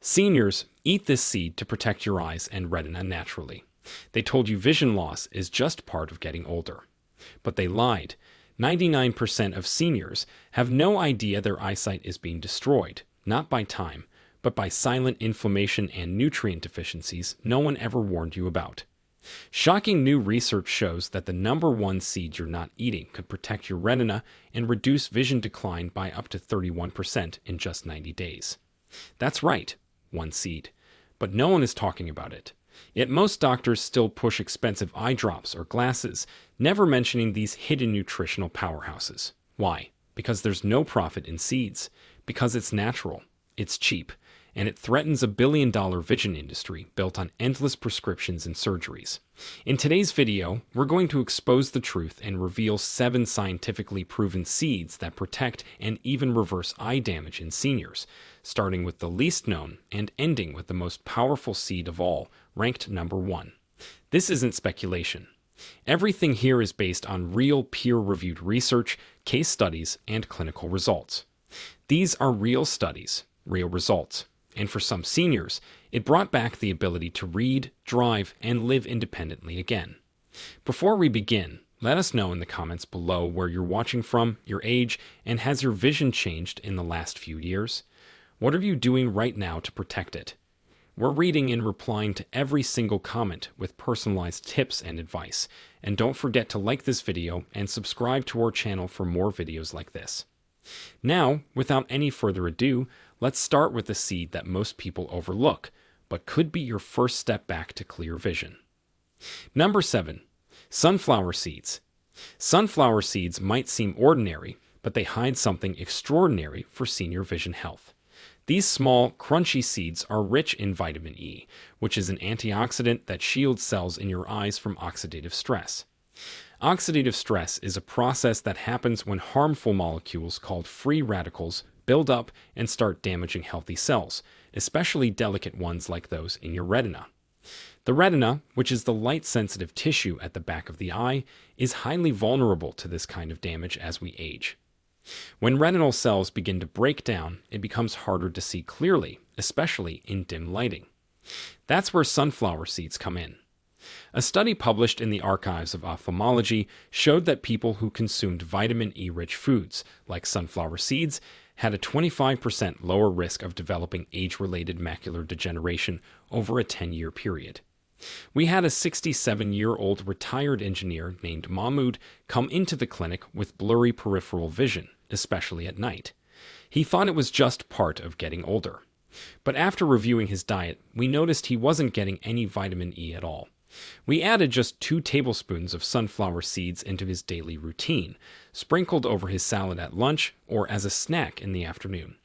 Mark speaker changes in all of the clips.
Speaker 1: Seniors, eat this seed to protect your eyes and retina naturally. They told you vision loss is just part of getting older. But they lied. 99% of seniors have no idea their eyesight is being destroyed, not by time, but by silent inflammation and nutrient deficiencies no one ever warned you about. Shocking new research shows that the number one seed you're not eating could protect your retina and reduce vision decline by up to 31% in just 90 days. That's right, one seed. But no one is talking about it. Yet most doctors still push expensive eye drops or glasses, never mentioning these hidden nutritional powerhouses. Why? Because there's no profit in seeds. Because it's natural, it's cheap, and it threatens $1 billion vision industry built on endless prescriptions and surgeries. In today's video, we're going to expose the truth and reveal 7 scientifically proven seeds that protect and even reverse eye damage in seniors, starting with the least known and ending with the most powerful seed of all, ranked number 1. This isn't speculation. Everything here is based on real peer-reviewed research, case studies, and clinical results. These are real studies, real results. And for some seniors, it brought back the ability to read, drive, and live independently again. Before we begin, let us know in the comments below where you're watching from, your age, and has your vision changed in the last few years? What are you doing right now to protect it? We're reading and replying to every single comment with personalized tips and advice. And don't forget to like this video and subscribe to our channel for more videos like this. Now, without any further ado, let's start with the seed that most people overlook, but could be your first step back to clear vision. Number 7. Sunflower seeds. Sunflower seeds might seem ordinary, but they hide something extraordinary for senior vision health. These small, crunchy seeds are rich in vitamin E, which is an antioxidant that shields cells in your eyes from oxidative stress. Oxidative stress is a process that happens when harmful molecules called free radicals build up and start damaging healthy cells, especially delicate ones like those in your retina. The retina, which is the light-sensitive tissue at the back of the eye, is highly vulnerable to this kind of damage as we age. When retinal cells begin to break down, it becomes harder to see clearly, especially in dim lighting. That's where sunflower seeds come in. A study published in the Archives of Ophthalmology showed that people who consumed vitamin E-rich foods, like sunflower seeds, had a 25% lower risk of developing age-related macular degeneration over a 10-year period. We had a 67-year-old retired engineer named Mahmoud come into the clinic with blurry peripheral vision, especially at night. He thought it was just part of getting older. But after reviewing his diet, we noticed he wasn't getting any vitamin E at all. We added just 2 tablespoons of sunflower seeds into his daily routine, sprinkled over his salad at lunch or as a snack in the afternoon.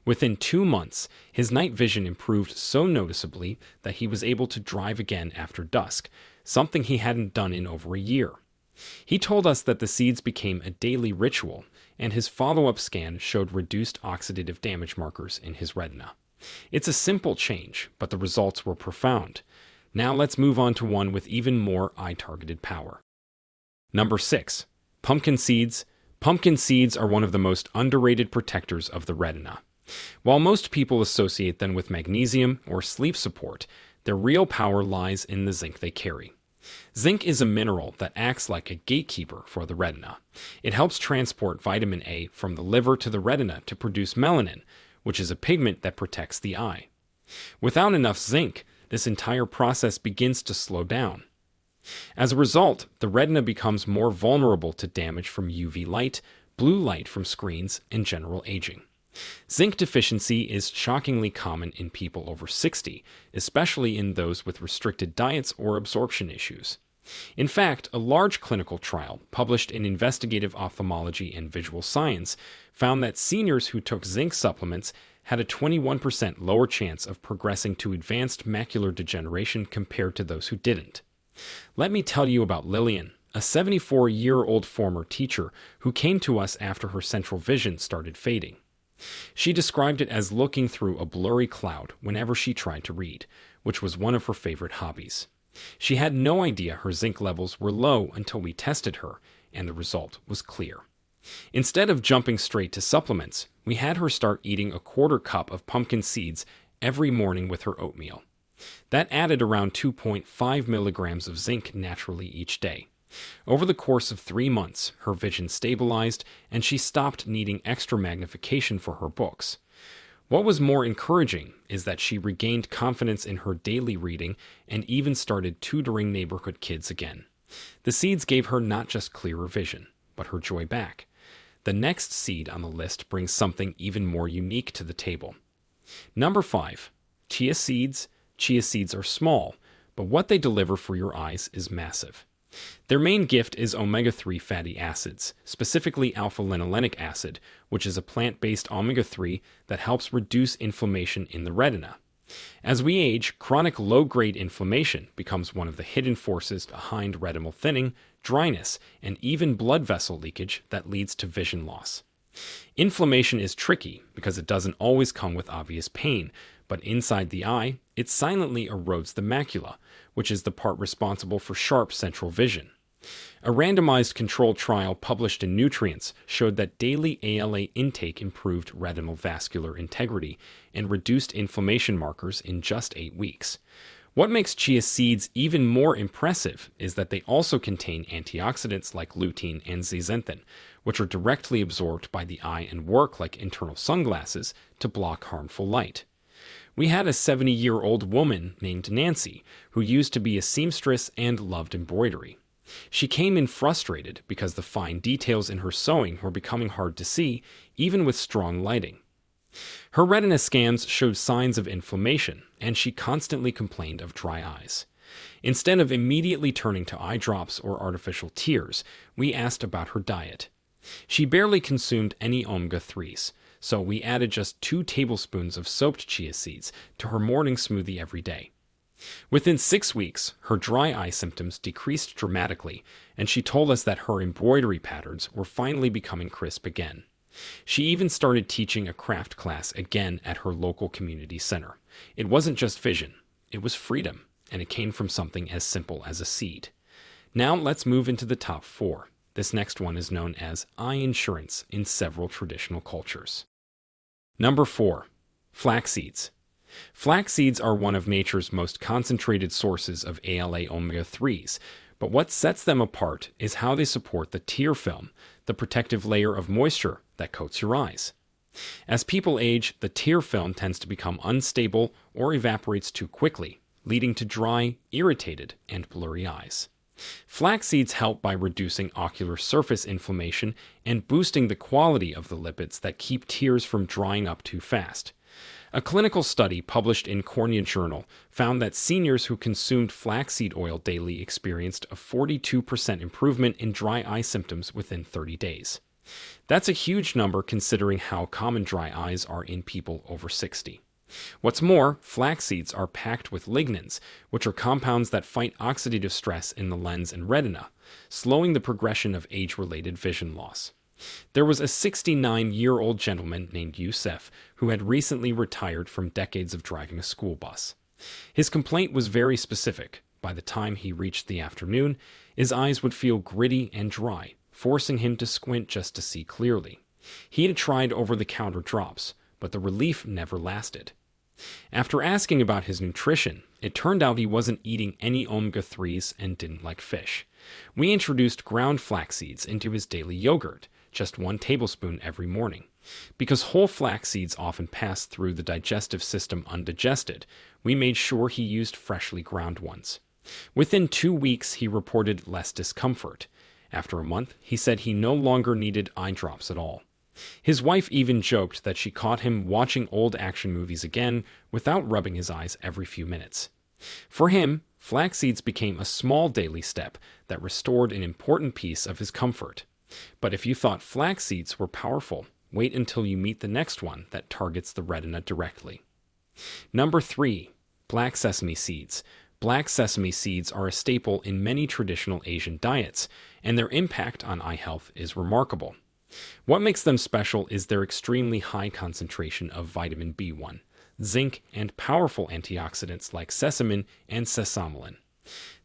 Speaker 1: Within 2 months, his night vision improved so noticeably that he was able to drive again after dusk, something he hadn't done in over a year. He told us that the seeds became a daily ritual, and his follow-up scan showed reduced oxidative damage markers in his retina. It's a simple change, but the results were profound. Now let's move on to one with even more eye-targeted power. Number 6. Pumpkin seeds. Pumpkin seeds are one of the most underrated protectors of the retina. While most people associate them with magnesium or sleep support, their real power lies in the zinc they carry. Zinc is a mineral that acts like a gatekeeper for the retina. It helps transport vitamin A from the liver to the retina to produce melanin, which is a pigment that protects the eye. Without enough zinc, this entire process begins to slow down. As a result, the retina becomes more vulnerable to damage from UV light, blue light from screens, and general aging. Zinc deficiency is shockingly common in people over 60, especially in those with restricted diets or absorption issues. In fact, a large clinical trial published in Investigative Ophthalmology and Visual Science found that seniors who took zinc supplements had a 21% lower chance of progressing to advanced macular degeneration compared to those who didn't. Let me tell you about Lillian, a 74-year-old former teacher who came to us after her central vision started fading. She described it as looking through a blurry cloud whenever she tried to read, which was one of her favorite hobbies. She had no idea her zinc levels were low until we tested her, and the result was clear. Instead of jumping straight to supplements, we had her start eating a quarter cup of pumpkin seeds every morning with her oatmeal. That added around 2.5 milligrams of zinc naturally each day. Over the course of 3 months, her vision stabilized and she stopped needing extra magnification for her books. What was more encouraging is that she regained confidence in her daily reading and even started tutoring neighborhood kids again. The seeds gave her not just clearer vision, but her joy back. The next seed on the list brings something even more unique to the table. Number 5. Chia seeds. Chia seeds are small, but what they deliver for your eyes is massive. Their main gift is omega-3 fatty acids, specifically alpha-linolenic acid, which is a plant-based omega-3 that helps reduce inflammation in the retina. As we age, chronic low-grade inflammation becomes one of the hidden forces behind retinal thinning, dryness, and even blood vessel leakage that leads to vision loss. Inflammation is tricky because it doesn't always come with obvious pain, but inside the eye, it silently erodes the macula, which is the part responsible for sharp central vision. A randomized controlled trial published in Nutrients showed that daily ALA intake improved retinal vascular integrity and reduced inflammation markers in just 8 weeks. What makes chia seeds even more impressive is that they also contain antioxidants like lutein and zeaxanthin, which are directly absorbed by the eye and work like internal sunglasses to block harmful light. We had a 70-year-old woman named Nancy who used to be a seamstress and loved embroidery. She came in frustrated because the fine details in her sewing were becoming hard to see, even with strong lighting. Her retina scans showed signs of inflammation, and she constantly complained of dry eyes. Instead of immediately turning to eye drops or artificial tears, we asked about her diet. She barely consumed any omega-3s, so we added just 2 tablespoons of soaked chia seeds to her morning smoothie every day. Within 6 weeks, her dry eye symptoms decreased dramatically, and she told us that her embroidery patterns were finally becoming crisp again. She even started teaching a craft class again at her local community center. It wasn't just vision, it was freedom, and it came from something as simple as a seed. Now let's move into the top 4. This next one is known as eye insurance in several traditional cultures. Number 4. Flax seeds. Flax seeds are one of nature's most concentrated sources of ALA omega-3s, but what sets them apart is how they support the tear film, the protective layer of moisture that coats your eyes. As people age, the tear film tends to become unstable or evaporates too quickly, leading to dry, irritated, and blurry eyes. Flax seeds help by reducing ocular surface inflammation and boosting the quality of the lipids that keep tears from drying up too fast. A clinical study published in Cornea Journal found that seniors who consumed flaxseed oil daily experienced a 42% improvement in dry eye symptoms within 30 days. That's a huge number considering how common dry eyes are in people over 60. What's more, flax seeds are packed with lignans, which are compounds that fight oxidative stress in the lens and retina, slowing the progression of age-related vision loss. There was a 69-year-old gentleman named Youssef who had recently retired from decades of driving a school bus. His complaint was very specific. By the time he reached the afternoon, his eyes would feel gritty and dry, forcing him to squint just to see clearly. He had tried over-the-counter drops, but the relief never lasted. After asking about his nutrition, it turned out he wasn't eating any omega-3s and didn't like fish. We introduced ground flax seeds into his daily yogurt, just 1 tablespoon every morning. Because whole flax seeds often pass through the digestive system undigested, we made sure he used freshly ground ones. Within 2 weeks, he reported less discomfort. After a month, he said he no longer needed eye drops at all. His wife even joked that she caught him watching old action movies again without rubbing his eyes every few minutes. For him, flax seeds became a small daily step that restored an important piece of his comfort. But if you thought flax seeds were powerful, wait until you meet the next one that targets the retina directly. Number 3. Black sesame seeds. Black sesame seeds are a staple in many traditional Asian diets, and their impact on eye health is remarkable. What makes them special is their extremely high concentration of vitamin B1, zinc, and powerful antioxidants like sesamin and sesamolan.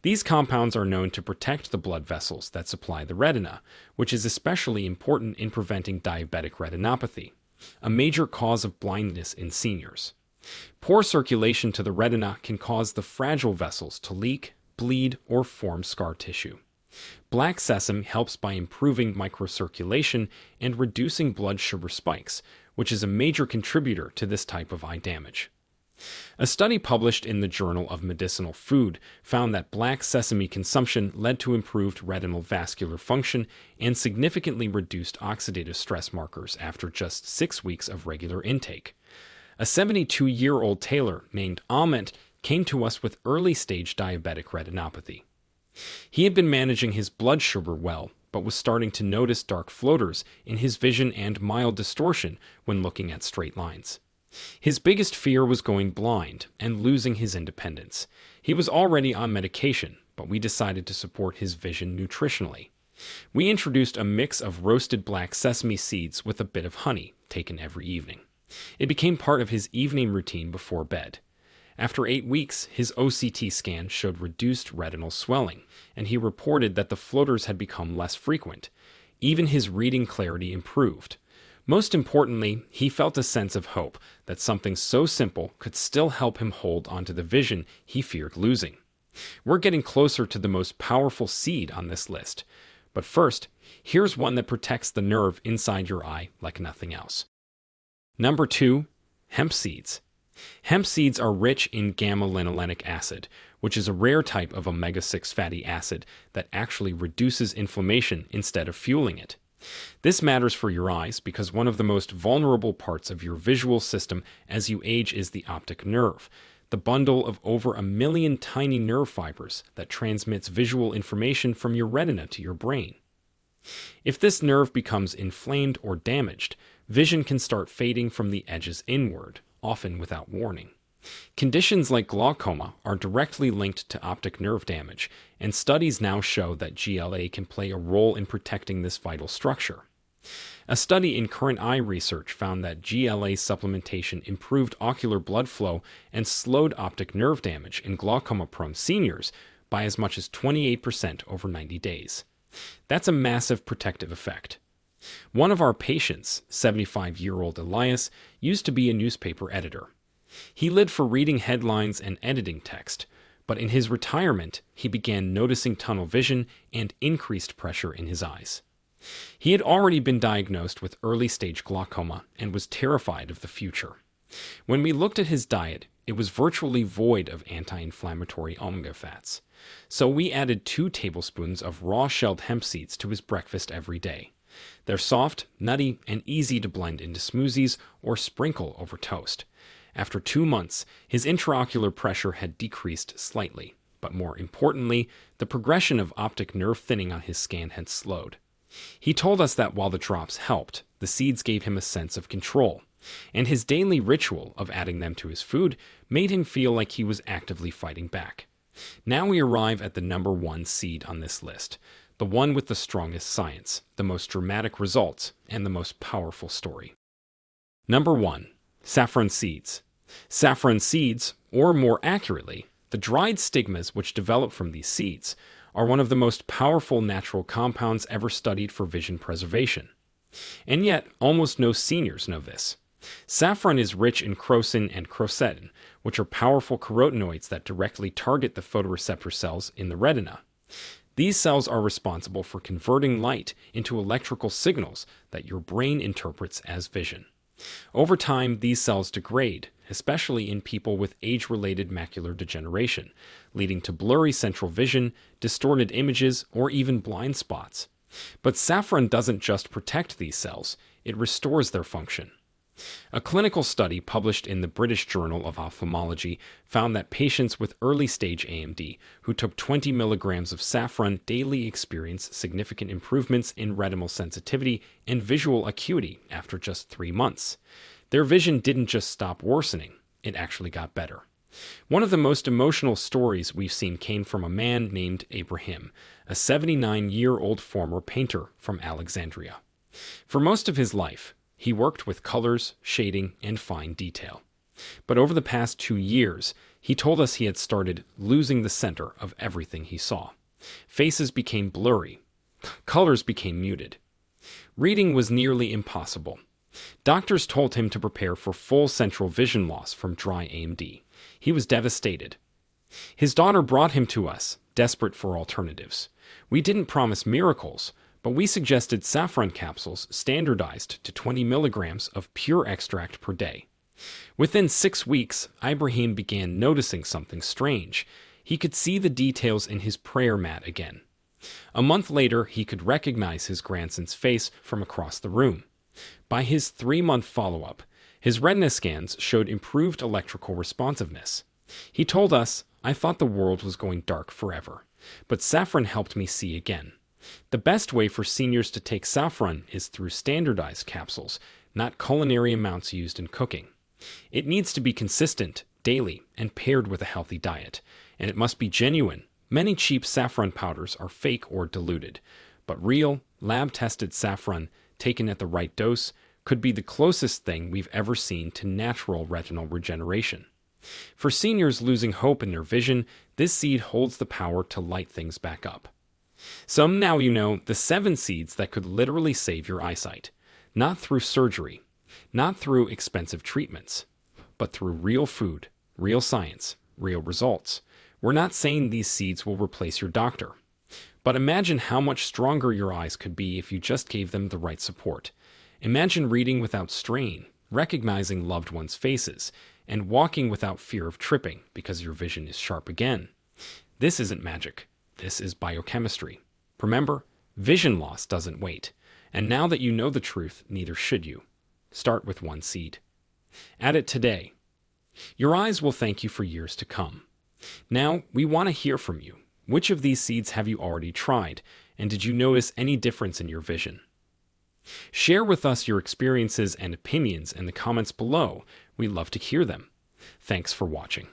Speaker 1: These compounds are known to protect the blood vessels that supply the retina, which is especially important in preventing diabetic retinopathy, a major cause of blindness in seniors. Poor circulation to the retina can cause the fragile vessels to leak, bleed, or form scar tissue. Black sesame helps by improving microcirculation and reducing blood sugar spikes, which is a major contributor to this type of eye damage. A study published in the Journal of Medicinal Food found that black sesame consumption led to improved retinal vascular function and significantly reduced oxidative stress markers after just 6 weeks of regular intake. A 72-year-old tailor named Ahmet came to us with early-stage diabetic retinopathy. He had been managing his blood sugar well, but was starting to notice dark floaters in his vision and mild distortion when looking at straight lines. His biggest fear was going blind and losing his independence. He was already on medication, but we decided to support his vision nutritionally. We introduced a mix of roasted black sesame seeds with a bit of honey, taken every evening. It became part of his evening routine before bed. After 8 weeks, his OCT scan showed reduced retinal swelling, and he reported that the floaters had become less frequent. Even his reading clarity improved. Most importantly, he felt a sense of hope that something so simple could still help him hold onto the vision he feared losing. We're getting closer to the most powerful seed on this list. But first, here's one that protects the nerve inside your eye like nothing else. Number 2. Hemp seeds. Hemp seeds are rich in gamma-linolenic acid, which is a rare type of omega-6 fatty acid that actually reduces inflammation instead of fueling it. This matters for your eyes because one of the most vulnerable parts of your visual system as you age is the optic nerve, the bundle of over 1 million tiny nerve fibers that transmits visual information from your retina to your brain. If this nerve becomes inflamed or damaged, vision can start fading from the edges inward, often without warning. Conditions like glaucoma are directly linked to optic nerve damage, and studies now show that GLA can play a role in protecting this vital structure. A study in Current Eye Research found that GLA supplementation improved ocular blood flow and slowed optic nerve damage in glaucoma-prone seniors by as much as 28% over 90 days. That's a massive protective effect. One of our patients, 75-year-old Elias, used to be a newspaper editor. He lived for reading headlines and editing text, but in his retirement, he began noticing tunnel vision and increased pressure in his eyes. He had already been diagnosed with early-stage glaucoma and was terrified of the future. When we looked at his diet, it was virtually void of anti-inflammatory omega fats. So we added 2 tablespoons of raw shelled hemp seeds to his breakfast every day. They're soft, nutty, and easy to blend into smoothies or sprinkle over toast. After 2 months, his intraocular pressure had decreased slightly, but more importantly, the progression of optic nerve thinning on his scan had slowed. He told us that while the drops helped, the seeds gave him a sense of control, and his daily ritual of adding them to his food made him feel like he was actively fighting back. Now we arrive at the number 1 seed on this list, the one with the strongest science, the most dramatic results, and the most powerful story. Number 1. Saffron seeds. Saffron seeds, or more accurately, the dried stigmas which develop from these seeds, are one of the most powerful natural compounds ever studied for vision preservation. And yet, almost no seniors know this. Saffron is rich in crocin and crocetin, which are powerful carotenoids that directly target the photoreceptor cells in the retina. These cells are responsible for converting light into electrical signals that your brain interprets as vision. Over time, these cells degrade, especially in people with age-related macular degeneration, leading to blurry central vision, distorted images, or even blind spots. But saffron doesn't just protect these cells, it restores their function. A clinical study published in the British Journal of Ophthalmology found that patients with early-stage AMD who took 20 milligrams of saffron daily experienced significant improvements in retinal sensitivity and visual acuity after just 3 months. Their vision didn't just stop worsening, it actually got better. One of the most emotional stories we've seen came from a man named Ibrahim, a 79-year-old former painter from Alexandria. For most of his life, he worked with colors, shading, and fine detail. But over the past 2 years, he told us he had started losing the center of everything he saw. Faces became blurry. Colors became muted. Reading was nearly impossible. Doctors told him to prepare for full central vision loss from dry AMD. He was devastated. His daughter brought him to us, desperate for alternatives. We didn't promise miracles, but we suggested saffron capsules standardized to 20 milligrams of pure extract per day. Within 6 weeks, Ibrahim began noticing something strange. He could see the details in his prayer mat again. A month later, he could recognize his grandson's face from across the room. By his 3-month follow-up, his retina scans showed improved electrical responsiveness. He told us, "I thought the world was going dark forever, but saffron helped me see again." The best way for seniors to take saffron is through standardized capsules, not culinary amounts used in cooking. It needs to be consistent, daily, and paired with a healthy diet, and it must be genuine. Many cheap saffron powders are fake or diluted, but real, lab-tested saffron, taken at the right dose, could be the closest thing we've ever seen to natural retinal regeneration. For seniors losing hope in their vision, this seed holds the power to light things back up. So now you know the 7 seeds that could literally save your eyesight. Not through surgery, not through expensive treatments, but through real food, real science, real results. We're not saying these seeds will replace your doctor. But imagine how much stronger your eyes could be if you just gave them the right support. Imagine reading without strain, recognizing loved ones' faces, and walking without fear of tripping because your vision is sharp again. This isn't magic. This is biochemistry. Remember, vision loss doesn't wait. And now that you know the truth, neither should you. Start with 1 seed. Add it today. Your eyes will thank you for years to come. Now, we want to hear from you. Which of these seeds have you already tried, and did you notice any difference in your vision? Share with us your experiences and opinions in the comments below. We'd love to hear them. Thanks for watching.